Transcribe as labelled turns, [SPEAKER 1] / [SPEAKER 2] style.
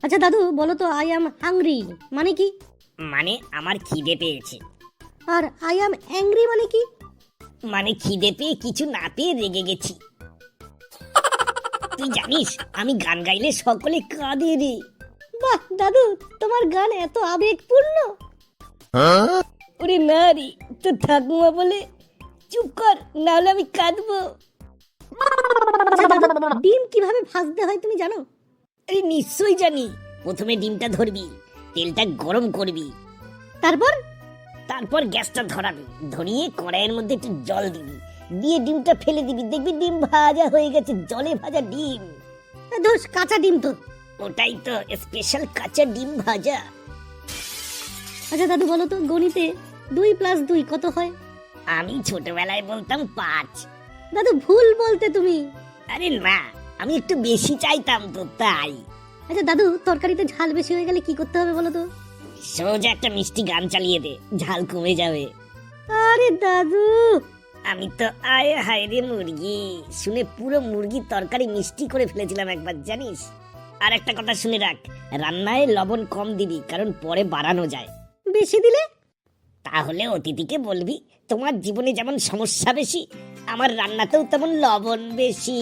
[SPEAKER 1] আচ্ছা দাদু বলো তো আই অ্যাম হাংরি মানে কি?
[SPEAKER 2] মানে আমার খিদে পেয়েছে।
[SPEAKER 1] আর আই অ্যাম অ্যাংরি মানে কি?
[SPEAKER 2] মানে খিদে পেয়ে কিছু না পেয়ে রেগে গেছি। তুই জানিস আমি গান গাইলে সকলে কাঁদে রে।
[SPEAKER 1] বাহ দাদু, তোমার গান এত আবেগপূর্ণ।
[SPEAKER 2] ওরে না রে, তো ঠাকুমা বলে চুপ কর, নাহলে আমি কাঁদবো।
[SPEAKER 1] আচ্ছা দাদু, ডিম কিভাবে ভাজতে হয় তুমি জানো?
[SPEAKER 2] আরে নিশ্চয়ই জানি। প্রথমে ডিমটা ধরবি, তেলটা গরম করবি,
[SPEAKER 1] তারপর?
[SPEAKER 2] তারপর গ্যাসটা ধরাবি, ধরিয়ে কড়াইয়ের মধ্যে একটু জল দিবি, দিয়ে ডিমটা ফেলে দিবি, দেখবি ডিম ভাজা হয়ে গেছে, জলে ভাজা ডিম।
[SPEAKER 1] দোষ, কাঁচা ডিম তো।
[SPEAKER 2] ওটাই তো স্পেশাল কাঁচা ডিম ভাজা।
[SPEAKER 1] আচ্ছা দাদু বলো তো গণিতে 2+2 কত হয়?
[SPEAKER 2] আমি ছোটবেলায় বলতাম 5।
[SPEAKER 1] দাদু ভুল বলতে তুমি।
[SPEAKER 2] আরে না, আমি একটু বেশি চাইতাম তো তাই।
[SPEAKER 1] আচ্ছা দাদু, তরকারিতে ঝাল বেশি হয়ে গেলে কি করতে হবে বলো তো?
[SPEAKER 2] সোজা একটা মিষ্টি গান চালিয়ে দে, ঝাল কমে যাবে।
[SPEAKER 1] আরে দাদু,
[SPEAKER 2] আমি তো আয় হায় রে মুরগি শুনে পুরো মুরগির তরকারি মিষ্টি করে ফেলেছিলাম একবার, জানিস। আর একটা কথা শুনে রাখ, রান্নায় লবণ কম দিবি, কারণ পরে বাড়ানো যায়।
[SPEAKER 1] বেশি দিলে?
[SPEAKER 2] তাহলে অতিথিকে বলবি তোমার জীবনে যেমন সমস্যা বেশি, আমার রান্নাতেও তেমন লবণ বেশি।